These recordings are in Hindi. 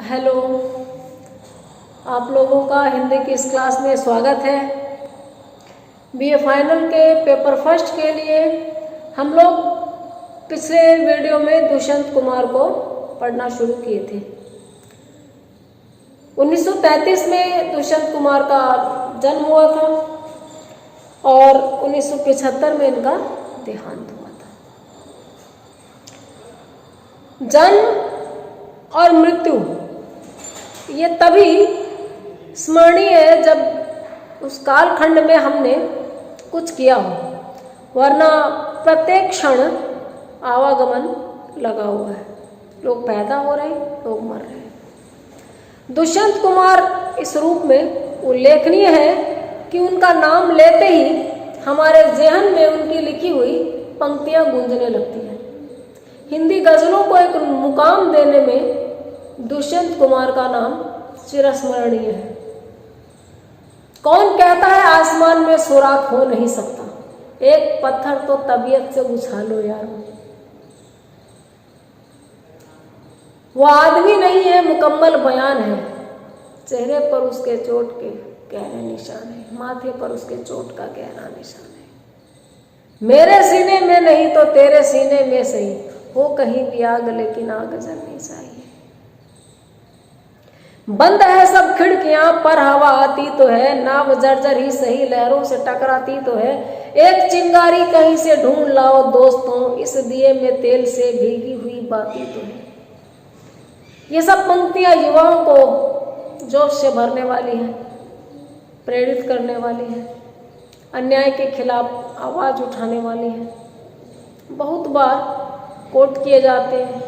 हेलो, आप लोगों का हिंदी की इस क्लास में स्वागत है। बीए फाइनल के पेपर फर्स्ट के लिए हम लोग पिछले वीडियो में दुष्यंत कुमार को पढ़ना शुरू किए थे। 1933 में दुष्यंत कुमार का जन्म हुआ था और 1975 में इनका देहांत हुआ था। जन्म और मृत्यु ये तभी स्मरणीय है जब उस कालखंड में हमने कुछ किया हो, वरना प्रत्येक क्षण आवागमन लगा हुआ है। लोग पैदा हो रहे हैं, लोग मर रहे हैं। दुष्यंत कुमार इस रूप में उल्लेखनीय है कि उनका नाम लेते ही हमारे ज़हन में उनकी लिखी हुई पंक्तियां गूंजने लगती हैं। हिंदी गज़लों को एक मुकाम देने में दुष्यंत कुमार का नाम चिरस्मरणीय है। कौन कहता है आसमान में सुराख हो नहीं सकता, एक पत्थर तो तबीयत से उछालो यार। वो आदमी नहीं है, मुकम्मल बयान है। चेहरे पर उसके चोट के गहरे निशान है, माथे पर उसके चोट का गहरा निशान है। मेरे सीने में नहीं तो तेरे सीने में सही हो कहीं भी आग, लेकिन आग जलनी चाहिए। बंद है सब खिड़कियां पर हवा आती तो है, नाव जर्जर ही सही लहरों से टकराती तो है। एक चिंगारी कहीं से ढूंढ लाओ दोस्तों, इस दिए में तेल से भीगी हुई बाती तो है। ये सब पंक्तियां युवाओं को जोश से भरने वाली हैं, प्रेरित करने वाली हैं, अन्याय के खिलाफ आवाज उठाने वाली हैं। बहुत बार कोट किए जाते हैं,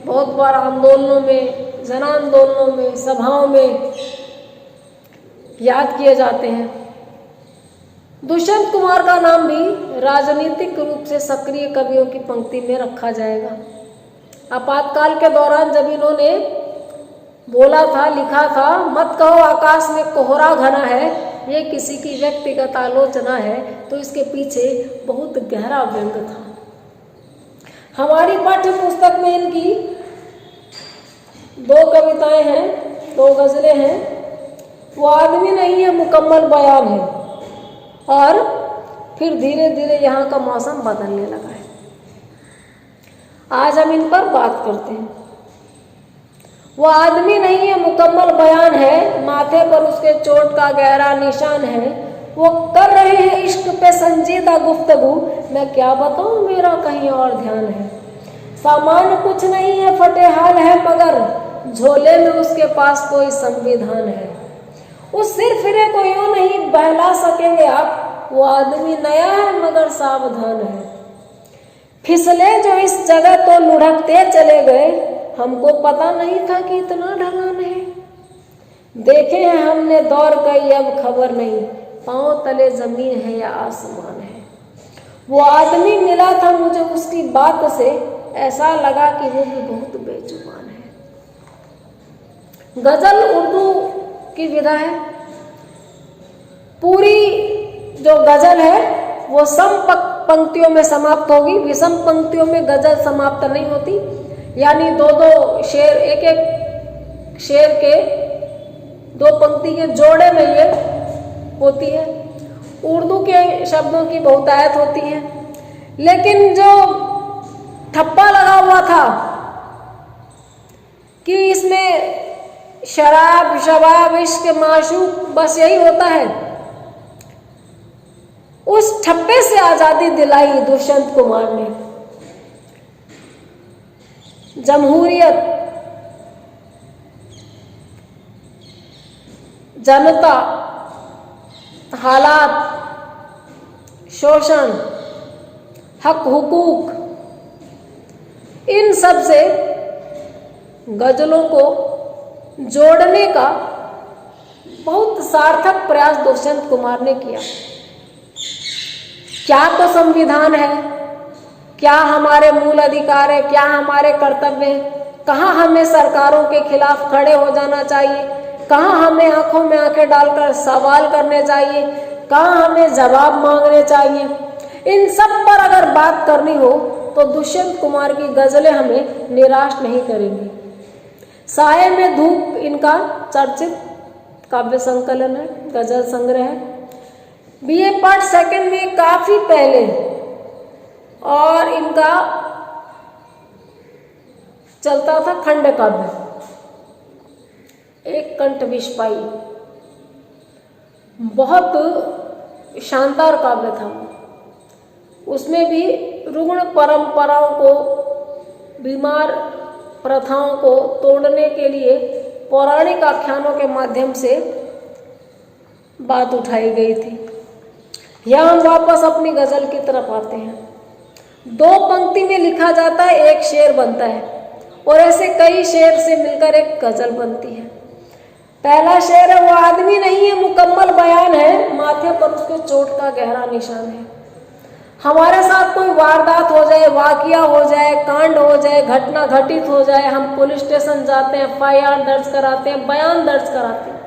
बहुत बार आंदोलनों में, जन आंदोलनों में, सभाओं में याद किए जाते हैं। दुष्यंत कुमार का नाम भी राजनीतिक रूप से सक्रिय कवियों की पंक्ति में रखा जाएगा। आपातकाल के दौरान जब इन्होंने बोला था, लिखा था, मत कहो आकाश में कोहरा घना है, ये किसी की व्यक्तिगत आलोचना है, तो इसके पीछे बहुत गहरा व्यंग था। हमारी पाठ्य पुस्तक में इनकी 2 कविताएं हैं, 2 गजलें हैं। वो आदमी नहीं है, मुकम्मल बयान है। और फिर धीरे धीरे यहाँ का मौसम बदलने लगा है। आज हम इन पर बात करते हैं। वो आदमी नहीं है, मुकम्मल बयान है, माथे पर उसके चोट का गहरा निशान है। वो कर रहे हैं इश्क पे संजीदा गुफ्तगू, मैं क्या बताऊं मेरा कहीं और ध्यान है। सामान्य कुछ नहीं है, फटे हाल है, मगर झोले में उसके पास कोई संविधान है। उस सिर फिरे को यूं नहीं बहला सकेंगे आप, वो आदमी नया है मगर सावधान है। फिसले जो इस जगह तो लुढ़कते चले गए, हमको पता नहीं था कि इतना ढलान है। देखे हैं हमने दौर कई, अब खबर नहीं पांव तले जमीन है या आसमान है। वो आदमी मिला था मुझे उसकी बात से, ऐसा लगा कि वो भी बहुत बेजुबान है। गजल उर्दू की विधा है। पूरी जो गजल है वो सम पंक्तियों में समाप्त होगी, विषम पंक्तियों में गजल समाप्त नहीं होती। यानी 2-2 शेर, एक शेर के 2 पंक्ति के जोड़े में ये होती है। उर्दू के शब्दों की बहुतायत होती है, लेकिन जो ठप्पा लगा हुआ था कि इसमें शराब, शबाब, इश्क, माशूक, बस यही होता है, उस ठप्पे से आजादी दिलाई दुष्यंत कुमार ने। जमहूरियत, जनता, हालात, शोषण, हक हुकूक, इन सब से गजलों को जोड़ने का बहुत सार्थक प्रयास दुष्यंत कुमार ने किया। क्या तो संविधान है, क्या हमारे मूल अधिकार है, क्या हमारे कर्तव्य हैं, कहाँ हमें सरकारों के खिलाफ खड़े हो जाना चाहिए, कहाँ हमें आंखों में आंखें डालकर सवाल करने चाहिए, कहाँ हमें जवाब मांगने चाहिए। इन सब पर अगर बात करनी हो तो दुष्यंत कुमार की गजलें हमें निराश नहीं करेंगी। साये में धूप इनका चर्चित काव्य संकलन है, गजल संग्रह है। बीए पार्ट सेकंड में काफी पहले, और इनका चलता था खंड काव्य, एक कंठ विस्पाई, बहुत शानदार काव्य था। उसमें भी रुग्ण परंपराओं को, बीमार प्रथाओं को तोड़ने के लिए पौराणिक आख्यानों के माध्यम से बात उठाई गई थी। यहाँ हम वापस अपनी गजल की तरफ आते हैं। 2 पंक्ति में लिखा जाता है, एक शेर बनता है, और ऐसे कई शेर से मिलकर एक गजल बनती है। पहला शेर है, वो आदमी नहीं है मुकम्मल बयान है, माथे पर उसके चोट का गहरा निशान है। हमारे साथ कोई वारदात हो जाए, वाकया हो जाए, कांड हो जाए, घटना घटित हो जाए, हम पुलिस स्टेशन जाते हैं, FIR दर्ज कराते हैं, बयान दर्ज कराते हैं।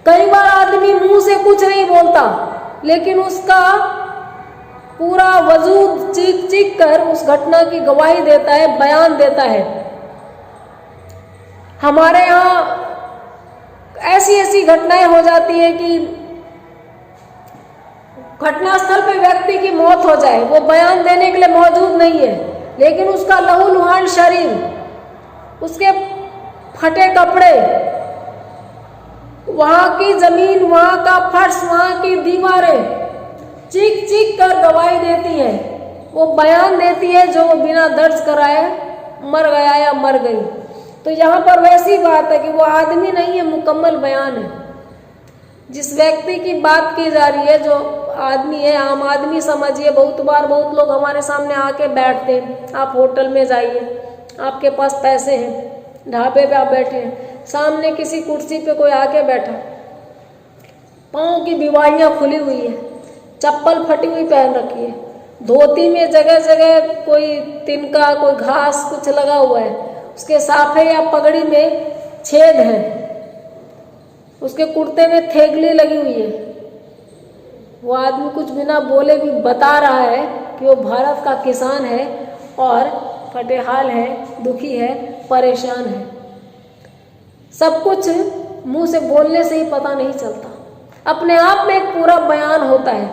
कई बार आदमी मुंह से कुछ नहीं बोलता, लेकिन उसका पूरा वजूद चीख चीख कर उस घटना की गवाही देता है, बयान देता है। हमारे यहाँ ऐसी ऐसी घटनाएं हो जाती है कि घटनास्थल पे व्यक्ति की मौत हो जाए, वो बयान देने के लिए मौजूद नहीं है, लेकिन उसका लहूलुहान शरीर, उसके फटे कपड़े, वहां की जमीन, वहां का फर्श, वहां की दीवारें चीख चीख कर गवाही देती है, वो बयान देती है जो बिना दर्ज कराए मर गया या मर गई। तो यहाँ पर वैसी बात है कि वो आदमी नहीं है, मुकम्मल बयान है। जिस व्यक्ति की बात की जा रही है, जो आदमी है, आम आदमी समझिए। बहुत बार बहुत लोग हमारे सामने आके बैठते हैं। आप होटल में जाइए, आपके पास पैसे हैं, ढाबे पे आप बैठे हैं, सामने किसी कुर्सी पे कोई आके बैठा, पाँव की बीमारियाँ खुली हुई है, चप्पल फटी हुई पहन रखी है, धोती में जगह जगह कोई तिनका, कोई घास कुछ लगा हुआ है, उसके साफे या पगड़ी में छेद है, उसके कुर्ते में थेगली लगी हुई है। वो आदमी कुछ बिना बोले भी बता रहा है कि वो भारत का किसान है और फटेहाल है, दुखी है, परेशान है। सब कुछ मुंह से बोलने से ही पता नहीं चलता, अपने आप में एक पूरा बयान होता है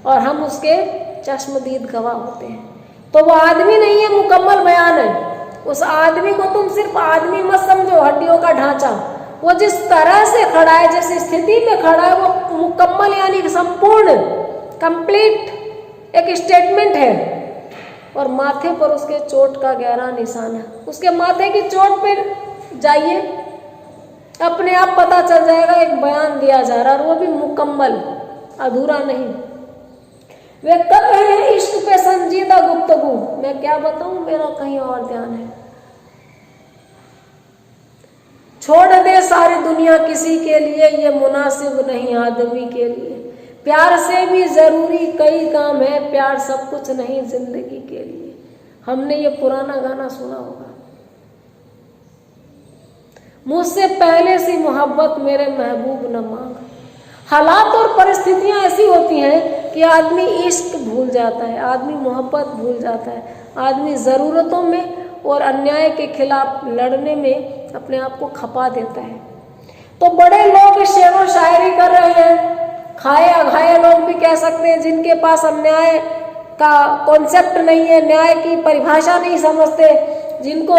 और हम उसके चश्मदीद गवाह होते हैं। तो वो आदमी नहीं है, मुकम्मल बयान है। उस आदमी को तुम सिर्फ आदमी मत समझो, हड्डियों का ढांचा। वो जिस तरह से खड़ा है, जिस स्थिति में खड़ा है, वो मुकम्मल यानी संपूर्ण, कंप्लीट एक स्टेटमेंट है। और माथे पर उसके चोट का गहरा निशान है। उसके माथे की चोट पर जाइए, अपने आप पता चल जाएगा एक बयान दिया जा रहा है, और वो भी मुकम्मल, अधूरा नहीं। वे कर रहे हैं इश्क पे संजीदा गुफ्तगू, मैं क्या बताऊं, मेरा कहीं और ध्यान है। छोड़ दे सारी दुनिया किसी के लिए, ये मुनासिब नहीं आदमी के लिए। प्यार से भी जरूरी कई काम है, प्यार सब कुछ नहीं जिंदगी के लिए। हमने ये पुराना गाना सुना होगा। मुझसे पहले सी मोहब्बत मेरे महबूब न मांग। हालात और परिस्थितियां ऐसी होती हैं कि आदमी इश्क भूल जाता है, आदमी मोहब्बत भूल जाता है, आदमी ज़रूरतों में और अन्याय के खिलाफ लड़ने में अपने आप को खपा देता है। तो बड़े लोग शेरो शायरी कर रहे हैं, खाए अघाए लोग भी कह सकते हैं, जिनके पास अन्याय का कॉन्सेप्ट नहीं है, न्याय की परिभाषा नहीं समझते, जिनको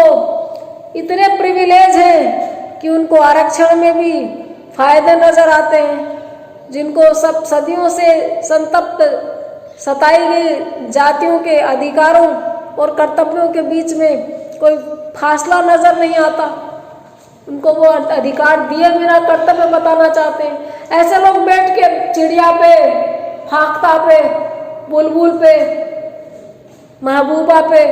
इतने प्रिविलेज हैं कि उनको आरक्षण में भी फायदे नजर आते हैं, जिनको सब सदियों से संतप्त सताई गई जातियों के अधिकारों और कर्तव्यों के बीच में कोई फासला नजर नहीं आता, उनको वो अधिकार दिए बिना कर्तव्य बताना चाहते हैं। ऐसे लोग बैठ के चिड़िया पे, फाख्ता पे, बुलबुल पे, महबूबा पे,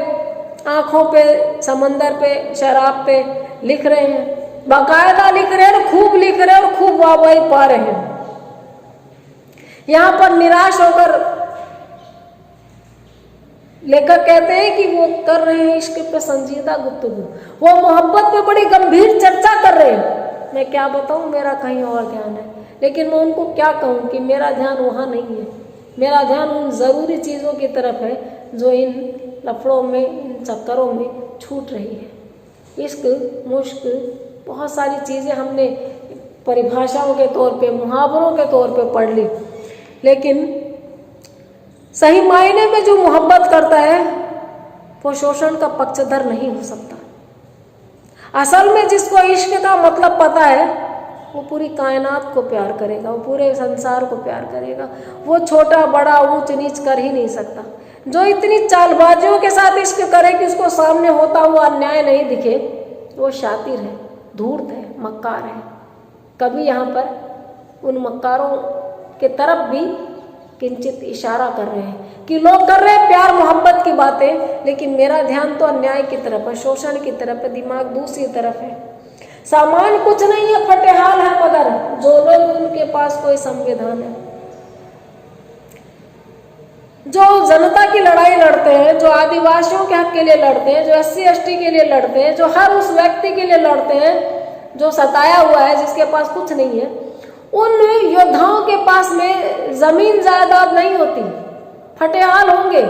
आँखों पे, समंदर पे, शराब पे लिख रहे हैं, बाकायदा लिख रहे हैं, खूब लिख रहे हैं और खूब वाहवाही पा रहे हैं। यहाँ पर निराश होकर लेखक कहते हैं कि वो कर रहे हैं इश्क पे संजीदा गुफ्तगू, वो मोहब्बत पे बड़ी गंभीर चर्चा कर रहे हैं। मैं क्या बताऊं, मेरा कहीं और ध्यान है, लेकिन मैं उनको क्या कहूं कि मेरा ध्यान वहाँ नहीं है। मेरा ध्यान उन ज़रूरी चीज़ों की तरफ है जो इन लफड़ों में, इन चक्करों में छूट रही है। इश्क, मुश्क, बहुत सारी चीज़ें हमने परिभाषाओं के तौर पे, मुहावरों के तौर पे पढ़ ली, लेकिन सही मायने में जो मोहब्बत करता है वो शोषण का पक्षधर नहीं हो सकता। असल में जिसको इश्क का मतलब पता है वो पूरी कायनात को प्यार करेगा, वो पूरे संसार को प्यार करेगा, वो छोटा बड़ा ऊंच नीच कर ही नहीं सकता। जो इतनी चालबाजियों के साथ इश्क करे कि उसको सामने होता हुआ अन्याय नहीं दिखे, वो शातिर है, धूर्त है, मक्कार है। कभी यहाँ पर उन मक्कारों के तरफ भी किंचित इशारा कर रहे हैं कि लोग कर रहे हैं प्यार मोहब्बत की बातें, लेकिन मेरा ध्यान तो अन्याय की तरफ है, शोषण की तरफ है, दिमाग दूसरी तरफ है। सामान कुछ नहीं है, फटेहाल है, मगर जो लोग उनके पास कोई संविधान है, जो जनता की लड़ाई लड़ते हैं, जो आदिवासियों के हक के लिए लड़ते हैं, जो SC ST के लिए लड़ते हैं, जो हर उस व्यक्ति के लिए लड़ते हैं जो सताया हुआ है, जिसके पास कुछ नहीं है, उन योद्धाओं के पास में जमीन जायदाद नहीं होती, फटेहाल होंगे,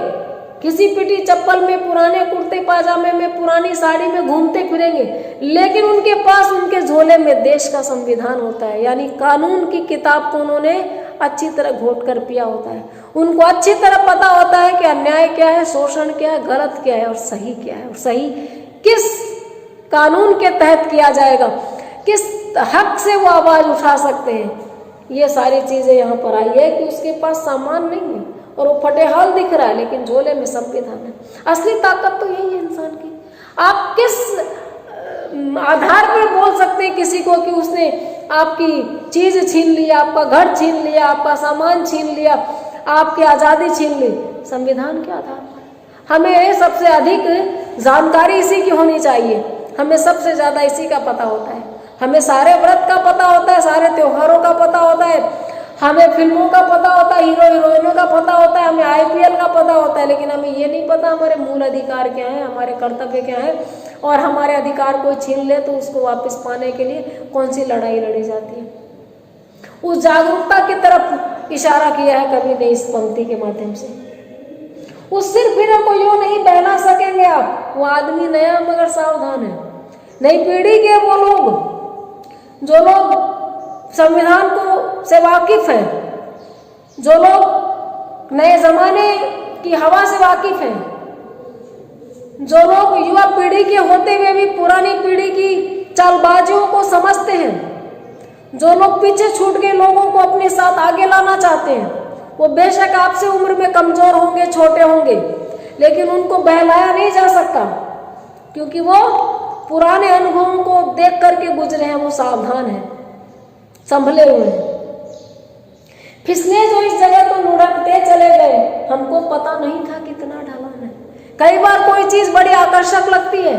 किसी पिटी चप्पल में, पुराने कुर्ते पाजामे में, पुरानी साड़ी में घूमते फिरेंगे, लेकिन उनके पास, उनके झोले में देश का संविधान होता है, यानी कानून की किताब को उन्होंने अच्छी तरह घोट कर पिया होता है। उनको अच्छी तरह पता होता है कि अन्याय क्या है, शोषण क्या है, गलत क्या है और सही क्या है, और सही किस कानून के तहत किया जाएगा, किस हक से वो आवाज उठा सकते हैं। ये सारी चीजें यहाँ पर आई है कि उसके पास सामान नहीं है और वो फटेहाल दिख रहा है, लेकिन झोले में संविधान है। असली ताकत तो यही है इंसान की। आप किस आधार पर बोल सकते हैं किसी को कि उसने आपकी चीज छीन लिया, आपका घर छीन लिया, आपका सामान छीन लिया, आपकी आज़ादी छीन ली? संविधान के आधार पर। हमें सबसे अधिक जानकारी इसी की होनी चाहिए, हमें सबसे ज़्यादा इसी का पता होता है। हमें सारे व्रत का पता होता है, सारे त्योहारों का पता होता है, हमें फिल्मों का पता होता है, हीरो हीरोइनों का पता होता है, हमें IPL का पता होता है, लेकिन हमें ये नहीं पता हमारे मूल अधिकार क्या है, हमारे कर्तव्य क्या है, और हमारे अधिकार कोई छीन ले तो उसको वापस पाने के लिए कौन सी लड़ाई लड़ी जाती है। उस जागरूकता की तरफ इशारा किया है कभी ने इस पंक्ति के माध्यम से। उस सिर फिर को यूं नहीं बहला सकेंगे आप। वो आदमी नया मगर सावधान है। नई पीढ़ी के वो लोग जो लोग संविधान को से वाकिफ है, जो लोग नए जमाने की हवा से वाकिफ हैं, जो लोग युवा पीढ़ी के होते हुए भी पुरानी पीढ़ी की चालबाजियों को समझते हैं, जो लोग पीछे छूट गए लोगों को अपने साथ आगे लाना चाहते हैं, वो बेशक आपसे उम्र में कमजोर होंगे, छोटे होंगे, लेकिन उनको बहलाया नहीं जा सकता, क्योंकि वो पुराने अनुभवों को देख करके गुजरे हैं, वो सावधान हैं, संभले हुए हैं। फिसले जो इस जगह तो लुढ़कते चले गए, हमको पता नहीं था कितना ढलान है। कई बार कोई चीज बड़ी आकर्षक लगती है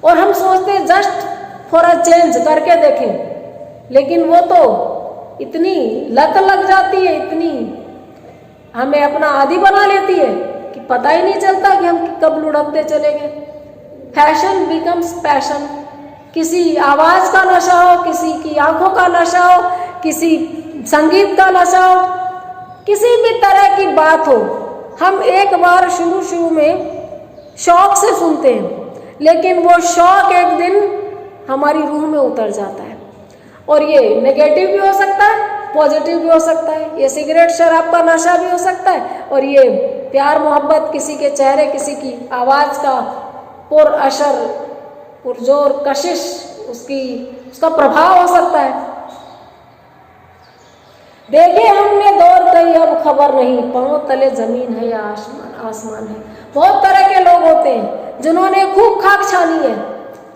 और हम सोचते हैं जस्ट फॉर अ चेंज करके देखें, लेकिन वो तो इतनी लत लग जाती है, इतनी हमें अपना आदी बना लेती है कि पता ही नहीं चलता कि हम कब लुढ़कते चले गए। Fashion becomes passion. किसी आवाज का नशा हो, किसी की आंखों का नशा हो, किसी संगीत का नशा हो, किसी भी तरह की बात हो, हम एक बार शुरू में शौक से सुनते हैं, लेकिन वो शौक एक दिन हमारी रूह में उतर जाता है। और ये नेगेटिव भी हो सकता है, पॉजिटिव भी हो सकता है। ये सिगरेट शराब का नशा भी हो सकता है, और ये प्यार मोहब्बत, किसी के चेहरे, किसी की आवाज का पुर असर, पुरजोर कशिश, उसका प्रभाव हो सकता है। देखे हमने दौर कही अब खबर नहीं, पांव तले जमीन है या आसमान है। बहुत तरह के लोग होते हैं जिन्होंने खूब खाक छानी है,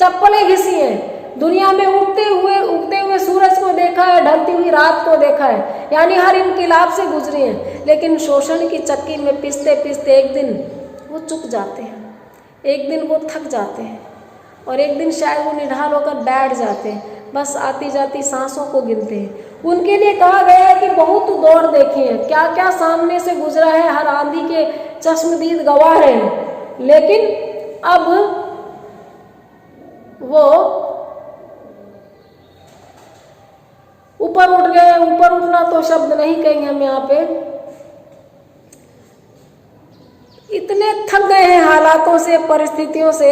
चप्पलें घिसी हैं, दुनिया में उगते हुए सूरज को देखा है, ढलती हुई रात को देखा है, यानी हर इनकलाब से गुजरी हैं, लेकिन शोषण की चक्की में पिसते पिसते एक दिन वो चुक जाते हैं, एक दिन वो थक जाते हैं, और एक दिन शायद वो निढाल होकर बैठ जाते हैं, बस आती जाती सांसों को गिनते हैं। उनके लिए कहा गया है कि बहुत दौर देखे हैं, क्या क्या सामने से गुजरा है, हर आंधी के चश्मदीद गवाह हैं, लेकिन अब वो ऊपर उठ गए। ऊपर उठना तो शब्द नहीं कहेंगे हम यहाँ पे, इतने थक गए हैं हालातों से, परिस्थितियों से,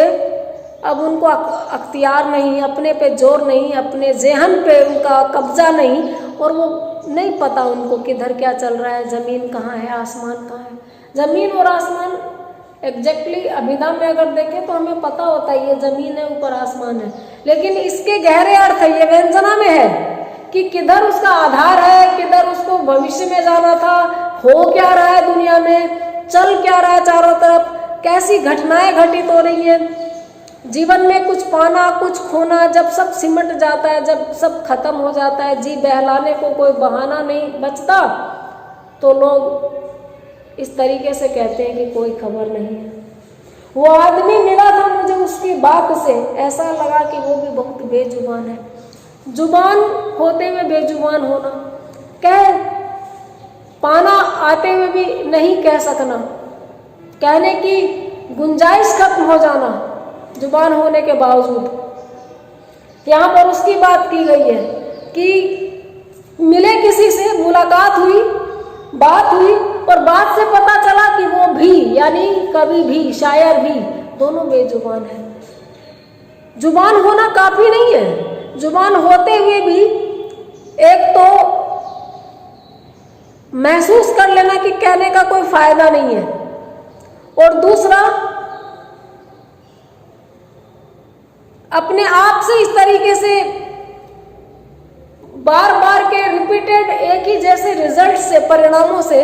अब उनको अख्तियार नहीं, अपने पे जोर नहीं, अपने ज़हन पे उनका कब्जा नहीं, और वो नहीं पता उनको किधर क्या चल रहा है, ज़मीन कहाँ है, आसमान कहाँ है। ज़मीन और आसमान एग्जैक्टली अभिधा में अगर देखें तो हमें पता होता है ये ज़मीन है, ऊपर आसमान है, लेकिन इसके गहरे अर्थ है, ये व्यंजना में है कि किधर उसका आधार है, किधर उसको भविष्य में जाना था, हो क्या रहा है दुनिया में, चल क्या रहा है चारों तरफ, कैसी घटनाएं घटित हो रही है जीवन में, कुछ पाना कुछ खोना, जब सब सिमट जाता है, जब सब खत्म हो जाता है, जी बहलाने को कोई बहाना नहीं बचता, तो लोग इस तरीके से कहते हैं कि कोई खबर नहीं है। वो आदमी मिला था मुझे, उसकी बात से ऐसा लगा कि वो भी बहुत बेजुबान है। जुबान होते हुए बेजुबान होना, कह पाना आते हुए भी नहीं कह सकना, कहने की गुंजाइश खत्म हो जाना जुबान होने के बावजूद। यहाँ पर उसकी बात की गई है कि मिले किसी से, मुलाकात हुई, बात हुई, और बात से पता चला कि वो भी, यानी कवि भी, शायर भी, दोनों बेजुबान है। जुबान होना काफी नहीं है, जुबान होते हुए भी एक तो महसूस कर लेना कि कहने का कोई फायदा नहीं है, और दूसरा अपने आप से इस तरीके से बार बार के रिपीटेड एक ही जैसे रिजल्ट से, परिणामों से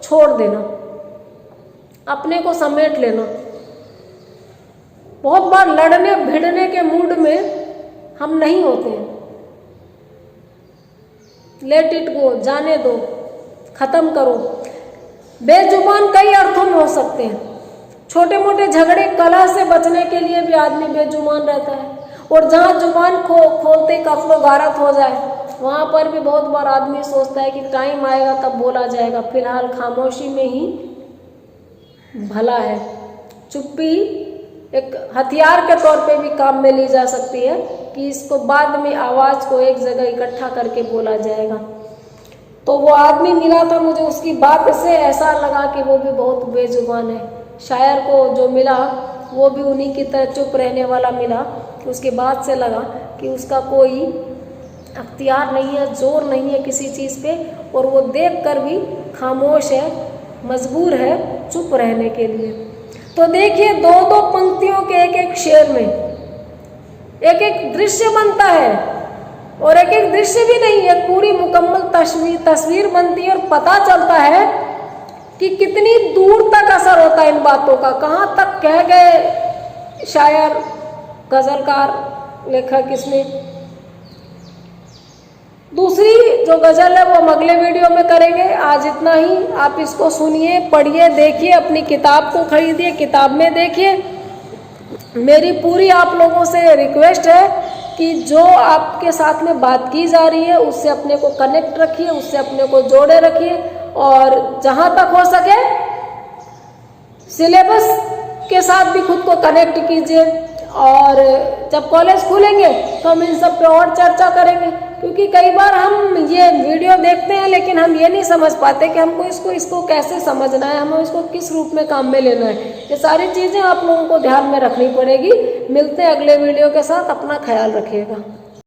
छोड़ देना, अपने को समेट लेना। बहुत बार लड़ने भिड़ने के मूड में हम नहीं होते हैं। लेट इट गो, जाने दो, खत्म करो। बेजुबान कई अर्थों में हो सकते हैं। छोटे मोटे झगड़े कलह से बचने के लिए भी आदमी बेजुबान रहता है, और जहाँ जुबान खोलते कफलो गारत हो जाए वहाँ पर भी बहुत बार आदमी सोचता है कि टाइम आएगा तब बोला जाएगा, फिलहाल खामोशी में ही भला है। चुप्पी एक हथियार के तौर पे भी काम में ली जा सकती है कि इसको बाद में आवाज़ को एक जगह इकट्ठा करके बोला जाएगा। तो वो आदमी मिला था मुझे, उसकी बात से ऐसा लगा कि वो भी बहुत बेजुबान है। शायर को जो मिला वो भी उन्हीं की तरह चुप रहने वाला मिला। उसकी बात से लगा कि उसका कोई अख्तियार नहीं है, जोर नहीं है किसी चीज़ पे, और वो देख कर भी खामोश है, मजबूर है चुप रहने के लिए। तो देखिए, दो दो पंक्तियों के एक एक शेर में एक एक दृश्य बनता है, और एक एक दृश्य भी नहीं, एक पूरी मुकम्मल तस्वीर बनती है, और पता चलता है कि कितनी दूर तक असर होता है इन बातों का, कहाँ तक कह गए शायर, गजलकार, लेखक इसमें। दूसरी जो गजल है वो हम अगले वीडियो में करेंगे। आज इतना ही। आप इसको सुनिए, पढ़िए, देखिए, अपनी किताब को खरीदिए, किताब में देखिए। मेरी पूरी आप लोगों से रिक्वेस्ट है कि जो आपके साथ में बात की जा रही है उससे अपने को कनेक्ट रखिए, उससे अपने को जोड़े रखिए, और जहाँ तक हो सके सिलेबस के साथ भी खुद को कनेक्ट कीजिए। और जब कॉलेज खुलेंगे तो हम इन सब पे और चर्चा करेंगे, क्योंकि कई बार हम ये वीडियो देखते हैं लेकिन हम ये नहीं समझ पाते कि हमको इसको कैसे समझना है, हमें इसको किस रूप में काम में लेना है। ये सारी चीज़ें आप लोगों को ध्यान में रखनी पड़ेगी। मिलते हैं अगले वीडियो के साथ, अपना ख्याल रखिएगा।